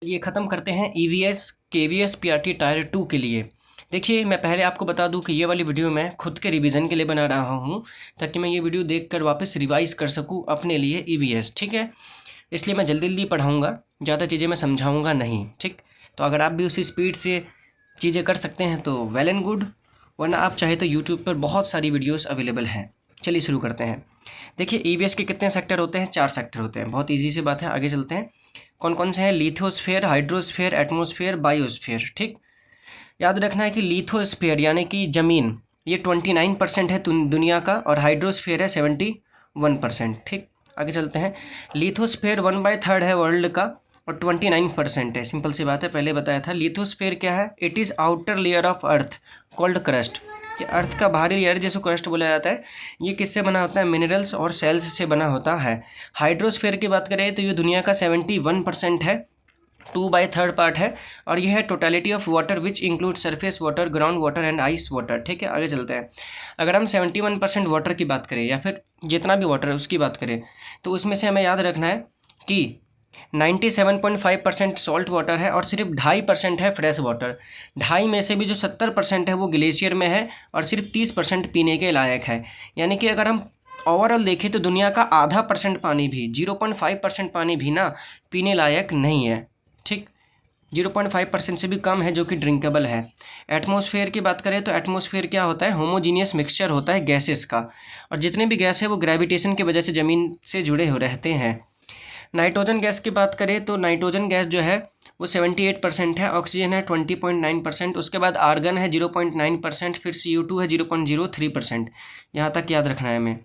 ये ख़त्म करते हैं ईवीएस केवीएस पीआरटी टायर 2 के लिए। देखिए, मैं पहले आपको बता दूं कि ये वाली वीडियो मैं खुद के रिवीजन के लिए बना रहा हूं, ताकि मैं ये वीडियो देखकर वापस रिवाइज कर सकूं अपने लिए ईवीएस। ठीक है, इसलिए मैं जल्दी जल्दी पढ़ाऊंगा, ज़्यादा चीज़ें मैं समझाऊंगा नहीं। ठीक, तो अगर आप भी उसी स्पीड से चीज़ें कर सकते हैं तो वेल एंड गुड, वरना आप चाहे तो यूट्यूब पर बहुत सारी वीडियोज़ अवेलेबल हैं। चलिए शुरू करते हैं। देखिए, ईवीएस के कितने सेक्टर होते हैं? 4 सेक्टर होते हैं। बहुत ईजी सी बात है, आगे चलते हैं। कौन कौन से हैं? Lithosphere, hydrosphere, atmosphere, biosphere. ठीक, याद रखना है कि लिथोस्फेयर यानी कि ज़मीन, ये 29% है दुनिया का, और हाइड्रोस्फेयर है 71%। ठीक, आगे चलते हैं। लिथोस्फेयर 1/3 है वर्ल्ड का और 29% है। सिंपल सी बात है, पहले बताया था। लिथोस्फेयर क्या है? It is outer layer of earth called crust, कि अर्थ का बाहरी लेयर जिसको क्रस्ट बोला जाता है। ये किससे बना होता है? मिनरल्स और सेल्स से बना होता है। हाइड्रोस्फेयर की बात करें तो ये दुनिया का 71% है, 2/3 पार्ट है, और यह है totality of water which include surface water, ground water and ice water. ठीक है, आगे चलते हैं। अगर हम 71% वाटर की बात करें, या फिर जितना भी वाटर है उसकी बात करें, तो उसमें से हमें याद रखना है कि 97.5% सॉल्ट वाटर है और सिर्फ 2.5% है फ्रेश वाटर। 2.5 में से भी जो 70% है वो ग्लेशियर में है, और सिर्फ 30% पीने के लायक है। यानी कि अगर हम ओवरऑल देखें तो दुनिया का आधा परसेंट पानी भी, 0.5% पानी भी ना पीने लायक नहीं है। ठीक, 0.5% से भी कम है जो कि ड्रिंकेबल है। एटमॉस्फेयर की बात करें तो एटमॉस्फेयर क्या होता है? होमोजीनियस मिक्सचर होता है गैसेस का, और जितने भी गैस है वो ग्रेविटेशन की वजह से ज़मीन से जुड़े हो रहते हैं। नाइट्रोजन गैस की बात करें तो नाइट्रोजन गैस जो है वो 78% है, ऑक्सीजन है 20.9%, उसके बाद आर्गन है 0.9%, फिर CO2 है 0.03%। यहाँ तक याद रखना है हमें।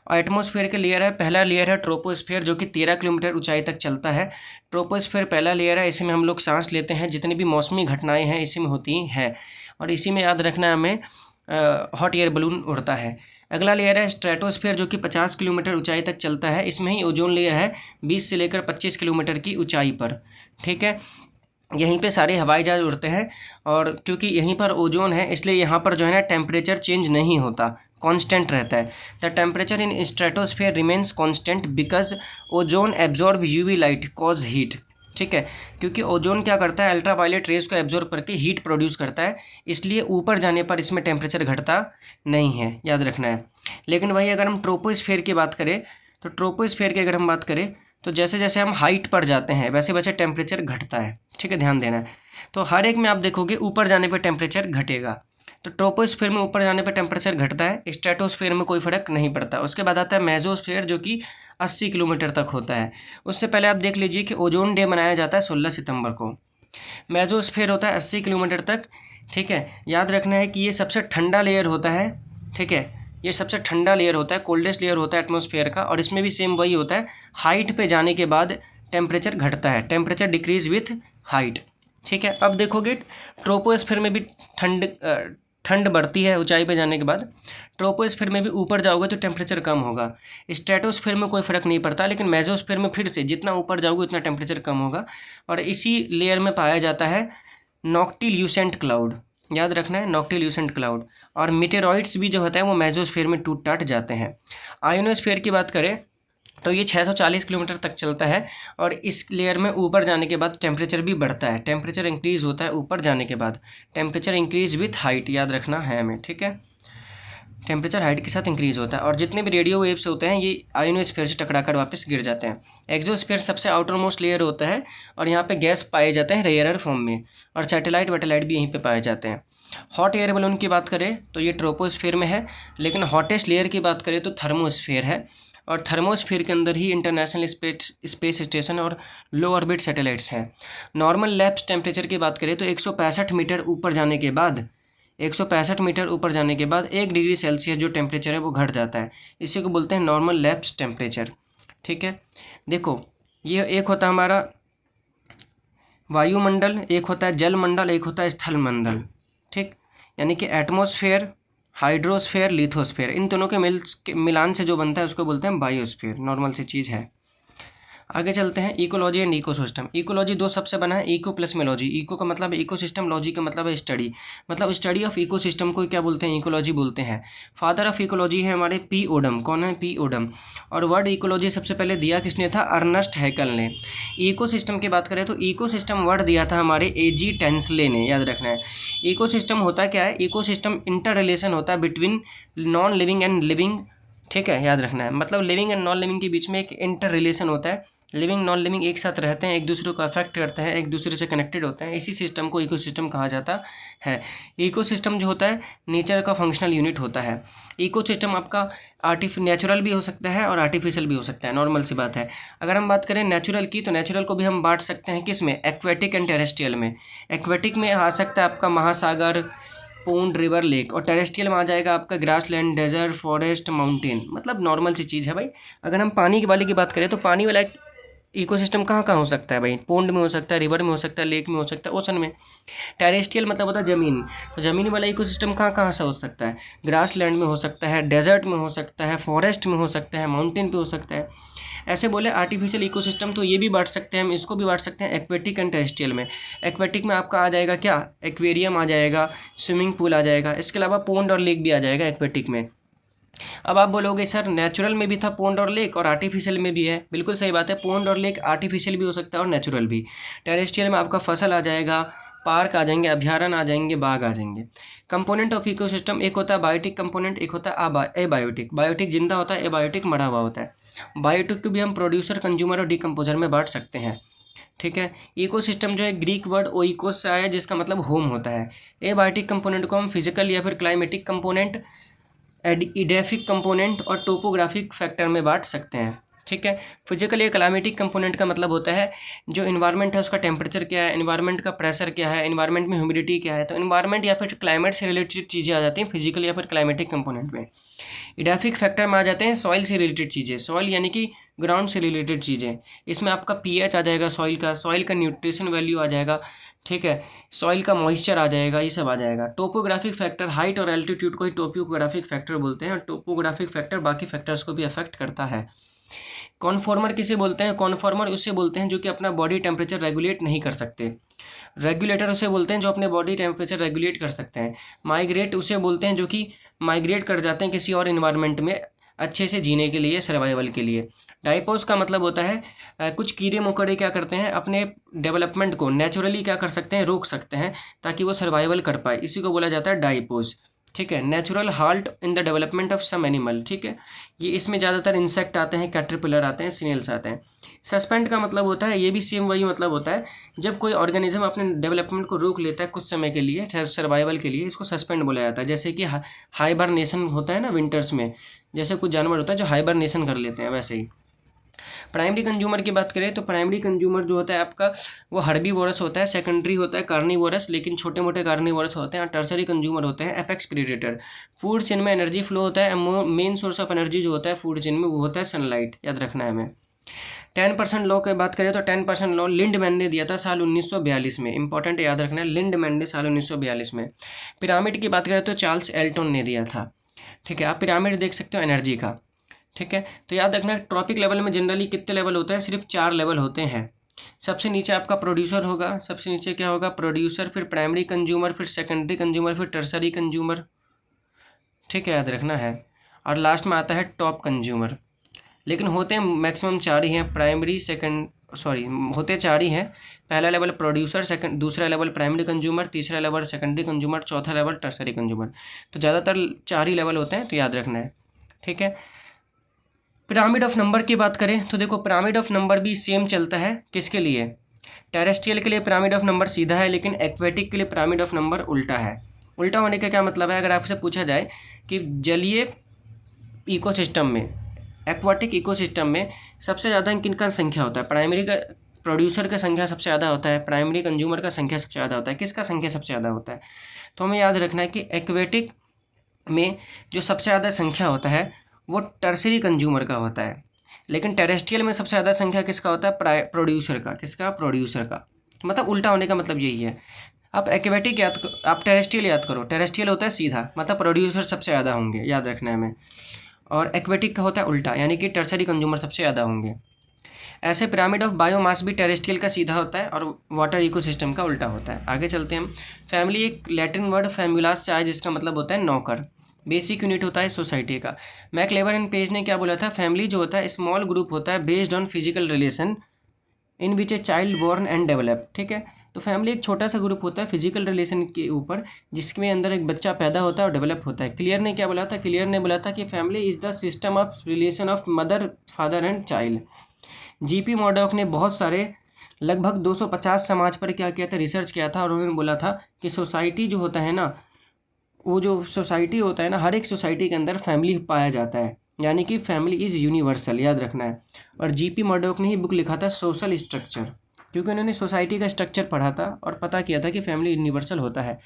और एटमॉस्फेयर के लेयर है, पहला लेयर है ट्रोपोस्फेयर, जो कि 13 किलोमीटर ऊंचाई तक चलता है। ट्रोपोस्फेयर पहला लेयर है, इसी में हम लोग सांस लेते हैं, जितनी भी मौसमी घटनाएं हैं इसी में होती हैं, और इसी में याद रखना है हमें हॉट एयर बलून उड़ता है। अगला लेयर है स्ट्रेटोस्फेयर, जो कि 50 किलोमीटर ऊंचाई तक चलता है। इसमें ही ओजोन लेयर है 20 से लेकर 25 किलोमीटर की ऊंचाई पर। ठीक है, यहीं पे सारे हवाई जहाज उड़ते हैं, और क्योंकि यहीं पर ओजोन है इसलिए यहाँ पर जो है ना टेम्परेचर चेंज नहीं होता, कांस्टेंट रहता है। The temperature in stratosphere remains constant because ozone absorb UV light cause heat. ठीक है, क्योंकि ओजोन क्या करता है? अल्ट्रा वायलेट रेज को एब्जॉर्ब करके हीट प्रोड्यूस करता है, इसलिए ऊपर जाने पर इसमें टेम्परेचर घटता नहीं है, याद रखना है। लेकिन वही अगर हम ट्रोपोस्फेयर की बात करें तो ट्रोपोस्फेयर की अगर हम बात करें तो जैसे जैसे हम हाइट पर जाते हैं वैसे वैसे टेम्परेचर घटता है। ठीक है, ध्यान देना है। तो हर एक में आप देखोगे ऊपर जाने पर टेम्परेचर घटेगा। तो ट्रोपोस्फेयर में ऊपर जाने पर टेम्परेचर घटता है, स्ट्रेटोस्फेयर में कोई फर्क नहीं पड़ता। उसके बाद आता है मेसोस्फेयर, जो कि 80 किलोमीटर तक होता है। उससे पहले आप देख लीजिए कि ओजोन डे मनाया जाता है 16 सितंबर को। मेसोस्फेयर होता है 80 किलोमीटर तक। ठीक है, याद रखना है कि ये सबसे ठंडा लेयर होता है। ठीक है, ये सबसे ठंडा लेयर होता है, कोल्डेस्ट लेयर होता है एटमॉस्फेयर का, और इसमें भी सेम वही होता है। हाइट पे जाने के बाद टेम्परेचर घटता है, टेम्परेचर डिक्रीज विथ हाइट। ठीक है, अब देखोगे ट्रोपोस्फेयर में भी ठंड बढ़ती है ऊंचाई पे जाने के बाद। ट्रोपोस्फेयर में भी ऊपर जाओगे तो टेम्परेचर कम होगा। स्ट्रेटोस्फेयर में कोई फ़र्क नहीं पड़ता, लेकिन मेसोस्फेयर में फिर से जितना ऊपर जाओगे उतना टेम्परेचर कम होगा। और इसी लेयर में पाया जाता है नॉक्टिल्यूसेंट क्लाउड, याद रखना है, नॉक्टिल्यूसेंट क्लाउड। और मीटेरॉइड्स भी जो होता है वो मेसोस्फेयर में टूट टाट जाते हैं। आयोनोस्फेयर की बात करें तो ये 640 किलोमीटर तक चलता है, और इस लेयर में ऊपर जाने के बाद टेम्परेचर भी बढ़ता है, टेम्परेचर इंक्रीज़ होता है ऊपर जाने के बाद। टेम्परेचर इंक्रीज़ विथ हाइट, याद रखना है हमें। ठीक है, टेम्परेचर हाइट के साथ इंक्रीज़ होता है, और जितने भी रेडियो वेव्स होते हैं ये आयोनोस्फेयर से टकरा कर वापस गिर जाते हैं। एक्सोस्फेयर सबसे आउटर मोस्ट लेयर होता है, और यहाँ पे गैस पाए जाते हैं रेयरर फॉर्म में, और सैटेलाइट वैटेलाइट भी यहीं पे पाए जाते हैं। हॉट एयर बलून की बात करें तो ये ट्रोपोस्फेयर में है, लेकिन हॉटेस्ट लेयर की बात करें तो थर्मोस्फेयर है, और थर्मोस्फेयर के अंदर ही इंटरनेशनल स्पेस स्टेशन और लो ऑर्बिट सैटेलाइट्स हैं। नॉर्मल लैप्स टेम्परेचर की बात करें तो 165 मीटर ऊपर जाने के बाद 165 मीटर ऊपर जाने के बाद 1 डिग्री सेल्सियस जो टेम्परेचर है वो घट जाता है। इसी को बोलते हैं नॉर्मल लैप्स टेम्परेचर। ठीक है, देखो ये एक होता है हमारा वायुमंडल, एक होता है जलमंडल, एक होता है स्थल मंडल। ठीक, यानी कि एटमॉस्फेयर, हाइड्रोस्फेयर, लिथोस्फेयर, इन दोनों के मिलान से जो बनता है उसको बोलते हैं बायोस्फेयर। नॉर्मल सी चीज़ है। आगे चलते हैं, इकोलॉजी एंड इकोसिस्टम। इकोलॉजी दो शब्द से बना है, इको प्लस में लॉजी। इको का मतलब है इकोसिस्टम, लॉजी का मतलब है स्टडी, मतलब स्टडी ऑफ इकोसिस्टम को क्या बोलते हैं, इकोलॉजी बोलते हैं। फादर ऑफ इकोलॉजी है हमारे पी ओडम। कौन है, पी ओडम। और वर्ड इकोलॉजी सबसे पहले दिया किसने था, अर्नस्ट हैकल ने। इकोसिस्टम की बात करें तो इकोसिस्टम वर्ड दिया था हमारे एजी टेंसले ने, याद रखना है। इकोसिस्टम होता क्या है, इकोसिस्टम इंटर रिलेशन होता है between non living and living, ठीक है, याद रखना है। मतलब लिविंग एंड नॉन लिविंग के बीच में एक इंटर रिलेशन होता है। लिविंग नॉन लिविंग एक साथ रहते हैं, एक दूसरे को अफेक्ट करते हैं, एक दूसरे से कनेक्टेड होते हैं, इसी सिस्टम को इकोसिस्टम कहा जाता है। इकोसिस्टम जो होता है नेचर का फंक्शनल यूनिट होता है। इकोसिस्टम आपका नेचुरल भी हो सकता है और आर्टिफिशियल भी हो सकता है, नॉर्मल सी बात है। अगर हम बात करें नेचुरल की, तो नेचुरल को भी हम बांट सकते हैं किस में, एक्वेटिक एंड टेरेस्ट्रियल में। एक्वेटिक में आ सकता है आपका महासागर, पोन्ड, रिवर, लेक। और टेरेस्ट्रियल में आ जाएगा आपका grass land, desert, forest, mountain, मतलब नॉर्मल सी चीज़ है भाई। अगर हम पानी वाले की बात करें तो पानी वाला इकोसिस्टम कहाँ कहाँ हो सकता है भाई, पोन्ड में हो सकता है, रिवर में हो सकता है, लेक में हो सकता है, ओशन में। टेरेस्ट्रियल मतलब होता है ज़मीन, तो ज़मीन वाला इकोसिस्टम कहाँ कहाँ से हो सकता है, ग्रास लैंड में हो सकता है, डेजर्ट में हो सकता है, फॉरेस्ट में हो सकता है, माउंटेन पे हो सकता है। ऐसे बोले आर्टिफिशियल इकोसिस्टम, तो ये भी बांट सकते हैं हम, इसको भी बांट सकते हैं एक्वेटिक एंड टेरेस्ट्रियल में। एक्वेटिक में आपका आ जाएगा क्या, एक्वेरियम आ जाएगा, स्विमिंग पूल आ जाएगा, इसके अलावा पोन्ड और लेक भी आ जाएगा एक्वेटिक में। अब आप बोलोगे सर नेचुरल में भी था पोन्ड और लेक और आर्टिफिशियल में भी है, बिल्कुल सही बात है, पोन्ड और लेक आर्टिफिशियल भी हो सकता है और नेचुरल भी। टेरेस्ट्रियल में आपका फसल आ जाएगा, पार्क आ जाएंगे, अभ्यारण्य आ जाएंगे, बाग आ जाएंगे। कंपोनेंट ऑफ इकोसिस्टम, एक होता है बायोटिक कंपोनेंट, एक होता है एबायोटिक। बायोटिक जिंदा होता है, एबायोटिक मरा हुआ होता है। बायोटिक को भी हम प्रोड्यूसर, कंज्यूमर और डिकम्पोजर में बांट सकते हैं, ठीक है। इकोसिस्टम जो है ग्रीक वर्ड ओइकोस से आया, जिसका मतलब होम होता है। एबायोटिक कंपोनेंट को हम फिजिकल या फिर क्लाइमेटिक कंपोनेंट, इडेफिक कंपोनेंट और टोपोग्राफिक फैक्टर में बांट सकते हैं, ठीक है। फिजिकल या क्लाइमेटिक कंपोनेंट का मतलब होता है जो इन्वायरमेंट है उसका टेम्परेचर क्या है, इन्वायरमेंट का प्रेशर क्या है, इन्वायरमेंट में ह्यूमिडिटी क्या है, तो इन्वायरमेंट या फिर क्लाइमेट से रिलेटेड चीज़ें आ जाती हैं फिजिकल या फिर क्लाइमेटिक कंपोनेंट में। इडेफिक फैक्टर में आ जाते हैं सॉइल से रिलेटेड चीज़ें, सॉइल यानी कि ग्राउंड से रिलेटेड चीज़ें, इसमें आपका पीएच आ जाएगा, सॉइल का न्यूट्रिशन वैल्यू आ जाएगा, ठीक है, सॉइल का मॉइस्चर आ जाएगा, ये सब आ जाएगा। टोपोग्राफिक फैक्टर, हाइट और एल्टीट्यूड को ही टोपोग्राफिक फैक्टर बोलते हैं, और टोपोग्राफिक फैक्टर बाकी फैक्टर्स को भी अफेक्ट करता है। कॉन्फॉर्मर किसे बोलते हैं, कॉन्फॉर्मर उसे बोलते हैं जो कि अपना बॉडी टेम्परेचर रेगुलेट नहीं कर सकते। रेगुलेटर उसे बोलते हैं जो अपने बॉडी टेम्परेचर रेगुलेट कर सकते हैं। माइग्रेट उसे बोलते हैं जो कि माइग्रेट कर जाते हैं किसी और इन्वायरमेंट में अच्छे से जीने के लिए, सर्वाइवल के लिए। डाइपोज का मतलब होता है कुछ कीड़े मकोड़े क्या करते हैं, अपने डेवलपमेंट को नेचुरली क्या कर सकते हैं, रोक सकते हैं ताकि वो सर्वाइवल कर पाए, इसी को बोला जाता है डाइपोज, ठीक है। Natural halt in the development of some animal, ठीक है, ये इसमें ज़्यादातर इंसेक्ट आते हैं, कैटरपिलर आते हैं, स्नेल्स आते हैं। सस्पेंड का मतलब होता है, ये भी सेम वही मतलब होता है, जब कोई ऑर्गेनिज्म अपने डेवलपमेंट को रोक लेता है कुछ समय के लिए, सर्वाइवल के लिए, इसको सस्पेंड बोला जाता है। जैसे कि हाइबरनेशन होता है ना विंटर्स में, जैसे कुछ जानवर होता है जो हाइबरनेशन कर लेते हैं, वैसे ही। प्राइमरी कंज्यूमर की बात करें तो प्राइमरी कंज्यूमर जो होता है आपका वो हर्बीवोरस होता है, सेकेंडरी होता है कार्निवोरस, लेकिन छोटे मोटे कार्निवोरस होते हैं, और टर्सरी कंज्यूमर होते हैं एपेक्स प्रेडेटर। फूड चेन में एनर्जी फ्लो होता है, मेन सोर्स ऑफ एनर्जी जो होता है फूड चेन में वो होता है सनलाइट, याद रखना है हमें। 10% लॉ की बात करें तो 10% लॉ लिंडमैन ने दिया था साल 1942 में, इंपॉर्टेंट याद रखना है, लिंडमैन ने साल 1942 में। पिरामिड की बात करें तो चार्ल्स एल्टन ने दिया था, ठीक है। आप पिरामिड देख सकते हो एनर्जी का, ठीक है। तो याद रखना ट्रॉपिक लेवल में जनरली कितने लेवल होते हैं, सिर्फ 4 लेवल होते हैं। सबसे नीचे आपका प्रोड्यूसर होगा, सबसे नीचे क्या होगा, प्रोड्यूसर, फिर प्राइमरी कंज्यूमर, फिर सेकेंडरी कंज्यूमर, फिर टर्सरी कंज्यूमर, ठीक है, याद रखना है। और लास्ट में आता है टॉप कंज्यूमर। लेकिन होते हैं मैक्सिमम 4 ही हैं, होते 4 ही हैं। पहला लेवल प्रोड्यूसर, दूसरा लेवल प्राइमरी कंज्यूमर, तीसरा लेवल सेकेंडरी कंज्यूमर, चौथा लेवल टर्सरी कंज्यूमर। तो ज़्यादातर 4 ही लेवल होते हैं, तो याद रखना है, ठीक है। पिरामिड ऑफ नंबर की बात करें तो देखो पिरामिड ऑफ नंबर भी सेम चलता है, किसके लिए, टेरेस्ट्रियल के लिए पिरामिड ऑफ नंबर सीधा है, लेकिन एक्वेटिक के लिए पिरामिड ऑफ नंबर उल्टा है। उल्टा होने का क्या मतलब है, अगर आपसे पूछा जाए कि जलीय इकोसिस्टम में, एक्वाटिक इकोसिस्टम में सबसे ज़्यादा किनका संख्या होता है, प्राइमरी का प्रोड्यूसर का संख्या सबसे ज़्यादा होता है, प्राइमरी कंज्यूमर का संख्या सबसे ज़्यादा होता है, किसका संख्या सबसे ज़्यादा होता है। तो हमें याद रखना है कि एक्वेटिक में जो सबसे ज़्यादा संख्या होता है वो टर्सरी कंज्यूमर का होता है, लेकिन टेरेस्ट्रियल में सबसे ज़्यादा संख्या किसका होता है, प्रोड्यूसर का, किसका, प्रोड्यूसर का। मतलब उल्टा होने का मतलब यही है। आप एक्वेटिक याद करो, आप टेरेस्ट्रियल याद करो, टेरेस्ट्रियल होता है सीधा, मतलब प्रोड्यूसर सबसे ज़्यादा होंगे, याद रखना है हमें। और एक्वेटिक का होता है उल्टा, यानी कि टर्सरी कंज्यूमर सबसे ज़्यादा होंगे। ऐसे पिरामिड ऑफ बायोमास भी टेरेस्ट्रियल का सीधा होता है और वाटर इकोसिस्टम का उल्टा होता है। आगे चलते हैं हम। फैमिली एक लैटिन वर्ड फैम्युलास से आया जिसका मतलब होता है नौकर। बेसिक यूनिट होता है सोसाइटी का। मैक्लेवर एंड पेज ने क्या बोला था, फैमिली जो होता है स्मॉल ग्रुप होता है based on physical relation in which a child born and develop. ठीक है, तो फैमिली एक छोटा सा ग्रुप होता है फिजिकल रिलेशन के ऊपर जिसमें अंदर एक बच्चा पैदा होता है और डेवलप होता है। क्लियर ने क्या बोला था, क्लियर ने बोला था कि family is the system of relation of mother father and child. GP Murdock ने बहुत सारे लगभग 250 समाज पर क्या किया था, रिसर्च किया था और उन्होंने बोला था कि सोसाइटी जो होता है ना, वो जो सोसाइटी होता है ना, हर एक सोसाइटी के अंदर फैमिली पाया जाता है, यानी कि फैमिली इज़ यूनिवर्सल, याद रखना है। और जीपी मर्डॉक ने ही बुक लिखा था सोशल स्ट्रक्चर, क्योंकि उन्होंने सोसाइटी का स्ट्रक्चर पढ़ा था और पता किया था कि फैमिली यूनिवर्सल होता है।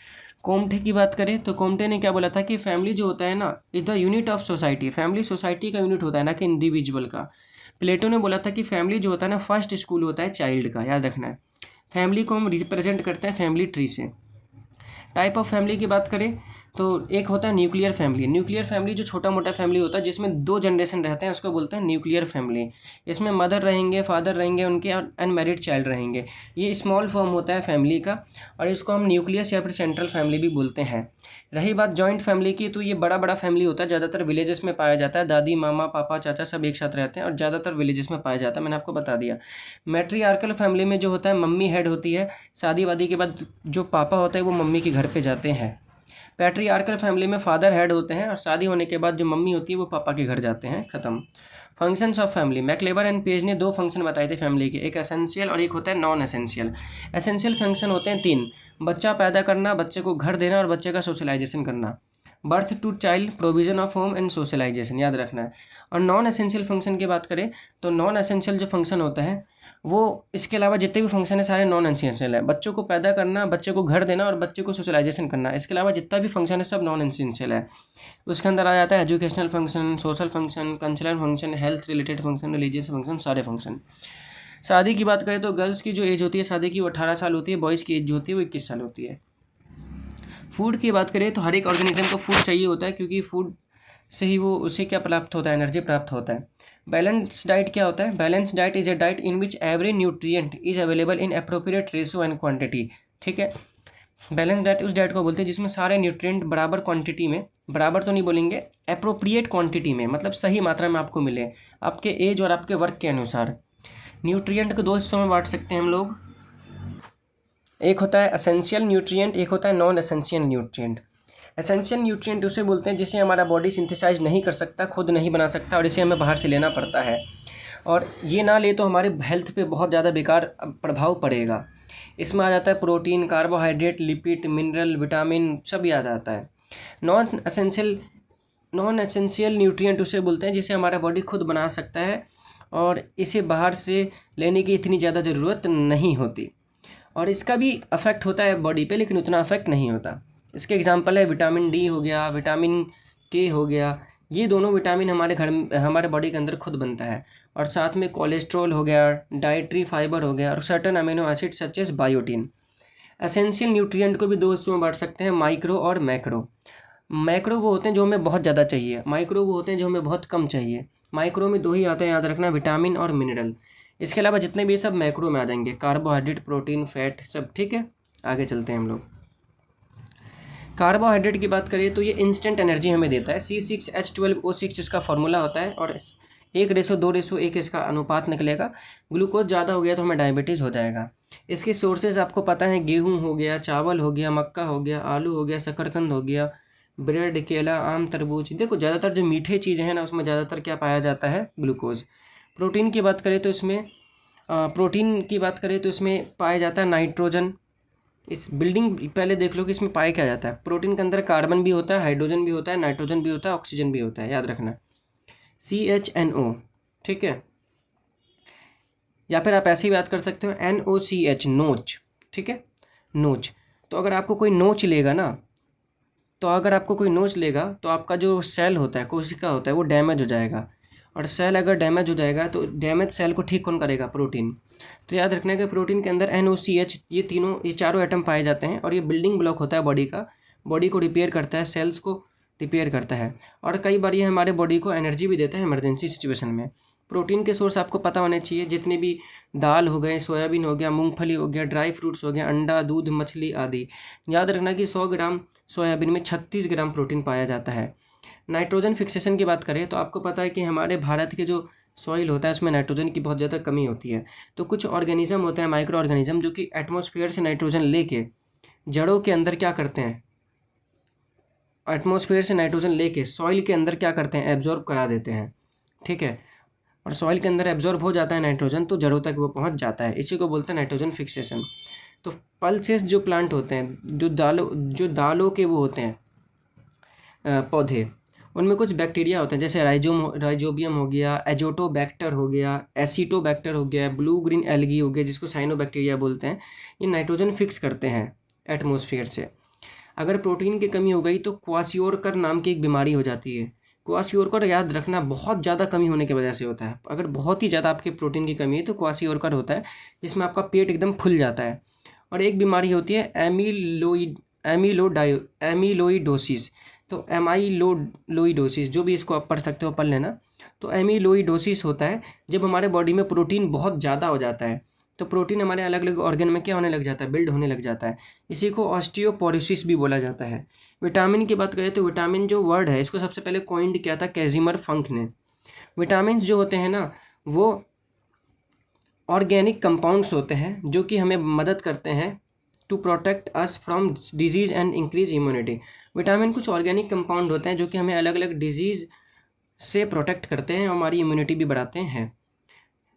कोम्टे की बात करें तो कोम्टे ने क्या बोला था कि फैमिली जो होता है ना is the unit of society, family society का यूनिट होता है ना कि इंडिविजुअल का। प्लेटो ने बोला था कि फैमिली जो होता है ना फर्स्ट स्कूल होता है चाइल्ड का, याद रखना है। फैमिली को हम रिप्रेजेंट करते हैं फैमिली ट्री से। टाइप ऑफ फैमिली की बात करें तो एक होता है न्यूक्लियर फैमिली। न्यूक्लियर फैमिली जो छोटा मोटा फैमिली होता है जिसमें 2 जनरेशन रहते हैं उसको बोलते हैं न्यूक्लियर फैमिली। इसमें मदर रहेंगे, फादर रहेंगे, उनके अनमैरिड चाइल्ड रहेंगे। ये स्मॉल फॉर्म होता है फैमिली का और इसको हम न्यूक्लियस या फिर सेंट्रल फैमिली भी बोलते हैं। रही बात जॉइंट फैमिली की तो ये बड़ा बड़ा फैमिली होता है, ज़्यादातर विलेजेस में पाया जाता है। दादी मामा पापा चाचा सब एक साथ रहते हैं और ज़्यादातर विलेजेस में पाया जाता है, मैंने आपको बता दिया। मैट्रियार्कल फैमिली में जो होता है मम्मी हेड होती है, शादी वादी के बाद जो पापा होता है वो मम्मी के घर पर जाते हैं। पैट्रियार्कल फैमिली में फादर हेड होते हैं और शादी होने के बाद जो मम्मी होती है वो पापा के घर जाते हैं, खत्म। Functions of family, MacIver and Page ने 2 फंक्शन बताए थे फैमिली के, एक एसेंशियल और एक होता है नॉन एसेंशियल। एसेंशियल फंक्शन होते हैं 3, बच्चा पैदा करना, बच्चे को घर देना और बच्चे का सोशलाइजेशन करना। Birth to child, provision of home and socialization, याद रखना है। और नॉन एसेंशियल फंक्शन की बात करें तो नॉन एसेंशियल जो फंक्शन होता है वो इसके अलावा जितने भी फंक्शन है सारे नॉन एसेंशियल है। बच्चों को पैदा करना, बच्चे को घर देना और बच्चे को सोशलाइजेशन करना, इसके अलावा जितना भी फंक्शन है सब नॉन एसेंशियल है। उसके अंदर आ जाता है educational function, social function, cultural function, health related function, religious function, सारे फंक्शन। शादी की बात करें तो गर्ल्स की जो एज होती है शादी की वो 18 साल होती है, बॉयज़ की एज जो होती है वो 21 साल होती है। फूड की बात करें तो हर एक ऑर्गेनिज्म को फूड चाहिए होता है क्योंकि फूड से ही वो उसे क्या प्राप्त होता है, एनर्जी प्राप्त होता है। बैलेंस डाइट क्या होता है, balance diet is a diet in which every nutrient is available in appropriate ratio and quantity. ठीक है, बैलेंस डाइट उस डाइट को बोलते हैं जिसमें सारे न्यूट्रिएंट बराबर क्वांटिटी में, बराबर तो नहीं बोलेंगे, अप्रोप्रिएट क्वांटिटी में, मतलब सही मात्रा में आपको मिले आपके एज और आपके वर्क के अनुसार। न्यूट्रिएंट को 2 हिस्सों में बांट सकते हैं हम लोग, एक होता है एसेंशियल न्यूट्रिएंट, एक होता है non essential nutrient. Essential nutrient उसे बोलते हैं जिसे हमारा बॉडी सिंथेसाइज नहीं कर सकता, खुद नहीं बना सकता और इसे हमें बाहर से लेना पड़ता है, और ये ना ले तो हमारे हेल्थ पे बहुत ज़्यादा बेकार प्रभाव पड़ेगा। इसमें आ जाता है protein, carbohydrate, lipid, mineral, vitamin, सब याद आता है। नॉन एसेंशियल न्यूट्रिएंट उसे बोलते हैं जिसे हमारा बॉडी खुद बना सकता है और इसे बाहर से लेने की इतनी ज़्यादा ज़रूरत नहीं होती, और इसका भी अफेक्ट होता है बॉडी पे लेकिन उतना अफेक्ट नहीं होता। इसके एग्जांपल है विटामिन डी हो गया, विटामिन के हो गया, ये दोनों विटामिन हमारे बॉडी के अंदर खुद बनता है। और साथ में कोलेस्ट्रॉल हो गया, डाइटरी फाइबर हो गया और certain amino acid such as biotin. Essential nutrient को भी 2 हिस्सों में बांट सकते हैं, माइक्रो और मैक्रो। मैक्रो वो होते हैं जो हमें बहुत ज़्यादा चाहिए, माइक्रो वो होते हैं जो हमें बहुत कम चाहिए। माइक्रो में 2 ही आते हैं, याद रखना, विटामिन और मिनरल। इसके अलावा जितने भी सब मैक्रो में आ जाएंगे, कार्बोहाइड्रेट, प्रोटीन, फैट, सब। ठीक है, आगे चलते हैं हम लोग। कार्बोहाइड्रेट की बात करें तो ये इंस्टेंट एनर्जी हमें देता है, C6H12O6 इसका फार्मूला होता है और 1:2:1 इसका अनुपात निकलेगा। ग्लूकोज ज़्यादा हो गया तो हमें डायबिटीज़ हो जाएगा। इसके सोर्सेज आपको पता है, गेहूँ हो गया, चावल हो गया, मक्का हो गया, आलू हो गया, शकरकंद हो गया, ब्रेड, केला, आम, तरबूज। देखो ज़्यादातर जो मीठे चीज़ें हैं ना उसमें ज़्यादातर क्या पाया जाता है, ग्लूकोज। प्रोटीन की बात करें तो इसमें पाया जाता है नाइट्रोजन। इस बिल्डिंग पहले देख लो कि इसमें पाया क्या जाता है। प्रोटीन के अंदर कार्बन भी होता है, हाइड्रोजन भी होता है, नाइट्रोजन भी होता है, ऑक्सीजन भी होता है, याद रखना, CHNO। ठीक है, या फिर आप ऐसे ही बात कर सकते हो NOCH, नोच। ठीक है, नोच। तो अगर आपको कोई नोच लेगा तो आपका जो सेल होता है, कोशिका होता है, वो डैमेज हो जाएगा, और सेल अगर डैमेज हो जाएगा तो डैमेज सेल को ठीक कौन करेगा, प्रोटीन। तो याद रखना है कि प्रोटीन के अंदर NOCH, ये चारों एटम पाए जाते हैं और ये बिल्डिंग ब्लॉक होता है बॉडी का, बॉडी को रिपेयर करता है, सेल्स को रिपेयर करता है, और कई बार ये हमारे बॉडी को एनर्जी भी देता है इमरजेंसी सिचुएशन में। प्रोटीन के सोर्स आपको पता होने चाहिए, जितने भी दाल हो गए, सोयाबीन हो गया, मूंगफली हो गया, ड्राई फ्रूट्स हो गया, अंडा, दूध, मछली आदि। याद रखना कि 100 ग्राम सोयाबीन में 36 ग्राम प्रोटीन पाया जाता है। नाइट्रोजन फिक्सेशन की बात करें तो आपको पता है कि हमारे भारत के जो सॉइल होता है उसमें नाइट्रोजन की बहुत ज़्यादा कमी होती है। तो कुछ ऑर्गेनिज्म होते हैं, माइक्रो ऑर्गेनिज्म, जो कि एटमॉस्फेयर से नाइट्रोजन लेके जड़ों के अंदर क्या करते हैं, एटमॉस्फेयर से नाइट्रोजन लेके सॉइल के अंदर क्या करते हैं, एब्जॉर्ब करा देते हैं। ठीक है, और सॉइल के अंदर एब्जॉर्ब हो जाता है नाइट्रोजन, तो जड़ों तक वो पहुंच जाता है। इसी को बोलते हैं नाइट्रोजन फिक्सेशन। तो पल्सेस जो प्लांट होते हैं, जो दालों के वो होते हैं पौधे, उनमें कुछ बैक्टीरिया होते हैं, जैसे राइजोबियम हो गया, एजोटोबैक्टर हो गया, एसिटोबैक्टर हो गया, ब्लू ग्रीन एल्गी हो गया, जिसको साइनोबैक्टीरिया बोलते हैं। ये नाइट्रोजन फिक्स करते हैं एटमॉस्फेयर से। अगर प्रोटीन की कमी हो गई तो क्वासियोरकर नाम की एक बीमारी हो जाती है। क्वासियोरकर याद रखना बहुत ज़्यादा कमी होने की वजह से होता है। अगर बहुत ही ज़्यादा आपके प्रोटीन की कमी है तो क्वासियोरकर होता है, जिसमें आपका पेट एकदम फूल जाता है। और एक बीमारी होती है एमीलोइडोसिस। तो एमाइलोइडोसिस, जो भी इसको आप पढ़ सकते हो पढ़ लेना। तो एमीलोइडोसिस होता है जब हमारे बॉडी में प्रोटीन बहुत ज़्यादा हो जाता है, तो प्रोटीन हमारे अलग अलग ऑर्गन में क्या होने लग जाता है, बिल्ड होने लग जाता है। इसी को ऑस्टियोपोरोसिस भी बोला जाता है। विटामिन की बात करें तो विटामिन जो वर्ड है इसको सबसे पहले कॉइंड किया था कैजिमर फंक ने। विटामिन जो होते हैं ना, वो ऑर्गेनिक कंपाउंड्स होते हैं जो कि हमें मदद करते हैं to protect us from disease and increase immunity. Vitamin कुछ ऑर्गेनिक कंपाउंड होते हैं जो कि हमें अलग अलग डिजीज़ से प्रोटेक्ट करते हैं और हमारी इम्यूनिटी भी बढ़ाते हैं।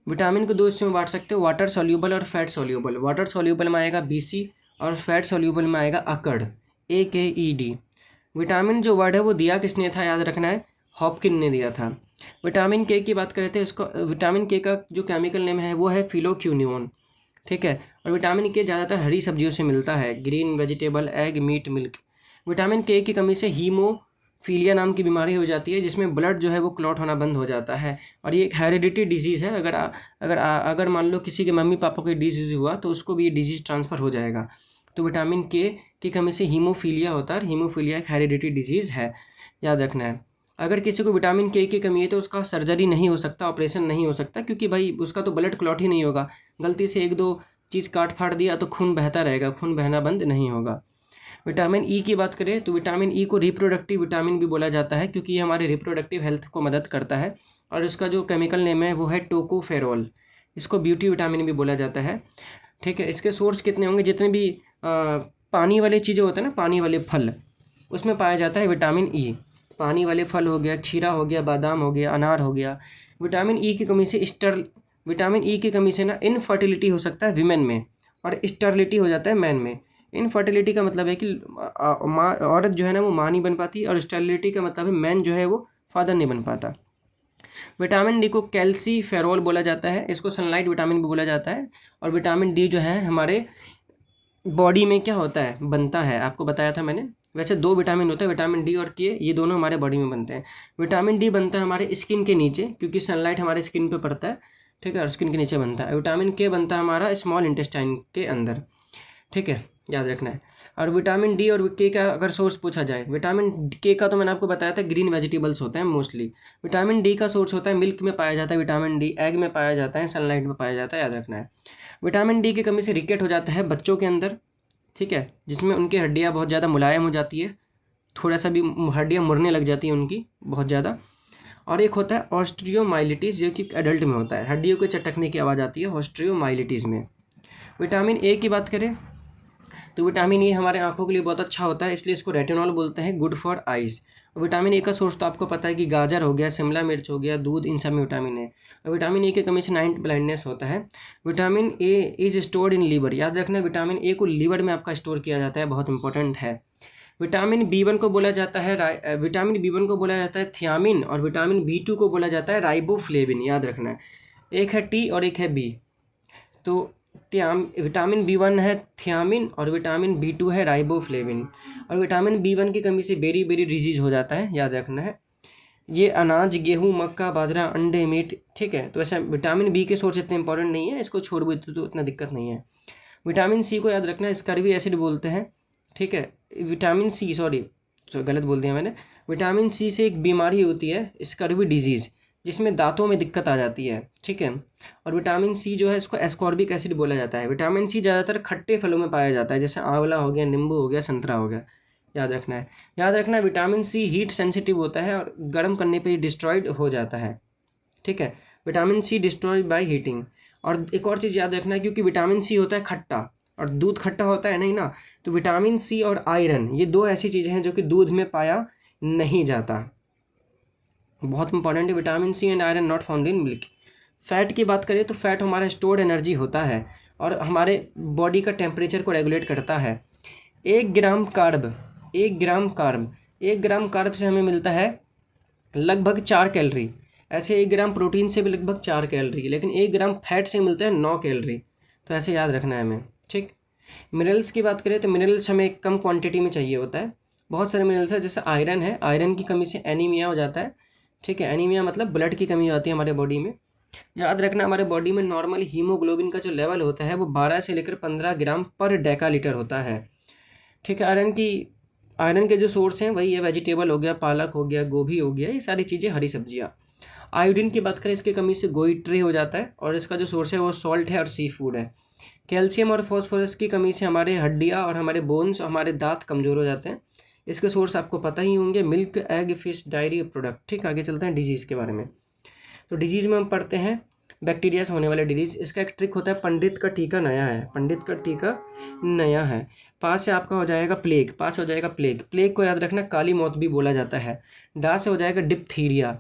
विटामिन को दो हिस्सों में बांट सकते हो, वाटर सॉल्यूबल और फैट सॉल्यूबल। वाटर सॉल्यूबल में आएगा BC और फैट सॉल्यूबल में आएगा अकड़, AKED। विटामिन जो वर्ड है वो दिया किसने था, याद रखना है, हॉपकिन ने दिया था। विटामिन के की बात करते हैं, इसको विटामिन के का जो केमिकल नेम है वो है फिलोक्यूनियोन। ठीक है, और विटामिन के ज़्यादातर हरी सब्जियों से मिलता है, green vegetable, egg, meat, milk. Vitamin K की कमी से हीमोफीलिया नाम की बीमारी हो जाती है, जिसमें ब्लड जो है वो क्लॉट होना बंद हो जाता है, और ये एक हेरिडिटी डिजीज़ है। अगर मान लो किसी के मम्मी पापा को डिजीज़ हुआ तो उसको भी ये डिजीज़ ट्रांसफ़र हो जाएगा। तो विटामिन के की कमी से हीमोफीलिया होता है, और हीमोफीलिया एक हेरिडिटी डिजीज़ है, याद रखना है। अगर किसी को विटामिन के की कमी है तो उसका सर्जरी नहीं हो सकता, ऑपरेशन नहीं हो सकता, क्योंकि भाई उसका तो ब्लड क्लॉट ही नहीं होगा। गलती से एक दो चीज़ काट फाड़ दिया तो खून बहता रहेगा, खून बहना बंद नहीं होगा। विटामिन ई की बात करें तो विटामिन ई को रिप्रोडक्टिव विटामिन भी बोला जाता है, क्योंकि ये हमारे रिप्रोडक्टिव हेल्थ को मदद करता है, और इसका जो केमिकल नेम है वो है टोकोफेरोल। इसको ब्यूटी विटामिन भी बोला जाता है। ठीक है, इसके सोर्स कितने होंगे, जितने भी पानी वाली चीज़ें होते हैं ना, पानी वाले फल, उसमें पाया जाता है विटामिन ई। पानी वाले फल हो गया, खीरा हो गया, बादाम हो गया, अनार हो गया। विटामिन ई की कमी से विटामिन ई की कमी से ना इनफर्टिलिटी हो सकता है विमेन में, और स्टरलिटी हो जाता है मैन में। इनफर्टिलिटी का मतलब है कि औरत जो है ना वो माँ नहीं बन पाती, और स्टरलिटी का मतलब है मैन जो है वो फादर नहीं बन पाता। विटामिन डी को कैल्सीफेरोल बोला जाता है, इसको सनलाइट विटामिन भी बोला जाता है। और विटामिन डी जो है हमारे बॉडी में क्या होता है, बनता है, आपको बताया था मैंने। वैसे दो विटामिन होते हैं, विटामिन डी और के, ये दोनों हमारे बॉडी में बनते हैं। विटामिन डी बनता है हमारे स्किन के नीचे, क्योंकि सनलाइट हमारे स्किन पे पड़ता है। ठीक है, और स्किन के नीचे बनता है। विटामिन के बनता है हमारा स्मॉल इंटेस्टाइन के अंदर। ठीक है, याद रखना है। और विटामिन डी और के का अगर सोर्स पूछा जाए, विटामिन के का तो मैंने आपको बताया था ग्रीन वेजिटेबल्स होते हैं मोस्टली। विटामिन डी का सोर्स होता है मिल्क में पाया जाता है, विटामिन डी एग में पाया जाता है, सनलाइट में पाया जाता है, याद रखना है। विटामिन डी की कमी से रिकेट हो जाता है बच्चों के अंदर। ठीक है, जिसमें उनकी हड्डियाँ बहुत ज़्यादा मुलायम हो जाती है, थोड़ा सा भी हड्डियाँ मुड़ने लग जाती हैं उनकी बहुत ज़्यादा। और एक होता है ऑस्ट्रियोमाइलिटिस, जो कि एडल्ट में होता है, हड्डियों के चटकने की आवाज़ आती है ऑस्ट्रियोमाइलिटिस में। विटामिन ए की बात करें तो विटामिन ए हमारे आंखों के लिए बहुत अच्छा होता है, इसलिए इसको रेटिनॉल बोलते हैं, good for eyes. Vitamin A का सोर्स तो आपको पता है कि गाजर हो गया, शिमला मिर्च हो गया, दूध, इन सब में विटामिन ए। और विटामिन ए की कमी से नाइट ब्लाइंडनेस होता है। Vitamin A is stored in liver, याद रखना विटामिन ए को लीवर में आपका स्टोर किया जाता है, बहुत इंपॉर्टेंट है। विटामिन B1 को बोला जाता है विटामिन B1 को बोला जाता है थियामिन, और विटामिन B2 को बोला जाता है राइबोफ्लेविन, याद रखना है। एक है टी और एक है बी। तो विटामिन B1 है थियामिन और विटामिन B2 है राइबोफ्लेविन। और विटामिन B1 की कमी से बेरी बेरी डिजीज़ हो जाता है, याद रखना है। ये अनाज, गेहूँ, मक्का, बाजरा, अंडे, मीट। ठीक है, तो ऐसा विटामिन बी के सोर्स इतने इंपॉर्टेंट नहीं है, इसको छोड़ भी तो इतना दिक्कत नहीं है। विटामिन सी को याद रखना है, स्कर्वी एसिड बोलते हैं। ठीक है, विटामिन सी, सॉरी गलत बोल दिया मैंने। विटामिन सी से एक बीमारी होती है स्कर्वी डिजीज़, जिसमें दांतों में दिक्कत आ जाती है, ठीक है। और विटामिन सी जो है इसको एस्कॉर्बिक एसिड बोला जाता है। विटामिन सी ज़्यादातर खट्टे फलों में पाया जाता है, जैसे आंवला हो गया, नींबू हो गया, संतरा हो गया। याद रखना है, याद रखना है, विटामिन सी हीट सेंसिटिव होता है और गर्म करने पर डिस्ट्रॉयड हो जाता है, ठीक है। Vitamin C destroyed by heating. और एक और चीज़ याद रखना है, क्योंकि विटामिन सी होता है खट्टा और दूध खट्टा होता है नहीं ना, तो विटामिन सी और आयरन ये दो ऐसी चीज़ें हैं जो कि दूध में पाया नहीं जाता। बहुत इंपॉर्टेंट है, vitamin C and iron not found in milk. Fat की बात करें तो फैट हमारा स्टोर्ड एनर्जी होता है और हमारे बॉडी का टेम्परेचर को रेगुलेट करता है। 1 ग्राम कार्ब से हमें मिलता है लगभग 4 कैलोरी। ऐसे 1 ग्राम प्रोटीन से भी लगभग 4 कैलोरी, लेकिन 1 ग्राम फैट से मिलता है 9 कैलोरी। तो ऐसे याद रखना है हमें, ठीक। मिनरल्स की बात करें तो मिनरल्स हमें कम क्वांटिटी में चाहिए होता है। बहुत सारे मिनरल्स है, जैसे आयरन है, आयरन की कमी से एनीमिया हो जाता है, ठीक है। एनीमिया मतलब ब्लड की कमी आती है हमारे बॉडी में। याद रखना, हमारे बॉडी में नॉर्मली हीमोग्लोबिन का जो लेवल होता है वो 12 से लेकर 15 ग्राम पर डेकालीटर होता है, ठीक है। आयरन के जो सोर्स हैं वही है वेजिटेबल हो गया, पालक हो गया, गोभी हो गया, ये सारी चीज़ें हरी सब्जियाँ। आयोडीन की बात करें, इसकी कमी से गोइट्रे हो जाता है और इसका जो सोर्स है वो सॉल्ट है और सी फूड है। कैल्शियम और फॉस्फोरस की कमी से हमारे हड्डियाँ और हमारे बोन्स, हमारे दांत कमज़ोर हो जाते हैं। इसके सोर्स आपको पता ही होंगे, milk, egg, fish, diary product, ठीक। आगे चलते हैं डिजीज़ के बारे में। तो डिजीज़ में हम पढ़ते हैं बैक्टीरिया से होने वाले डिजीज़। इसका एक ट्रिक होता है, पंडित का टीका नया है, पंडित का टीका नया है। पास से आपका हो जाएगा प्लेग, पास से हो जाएगा प्लेग। प्लेग को याद रखना काली मौत भी बोला जाता है। डा से हो जाएगा डिप्थीरिया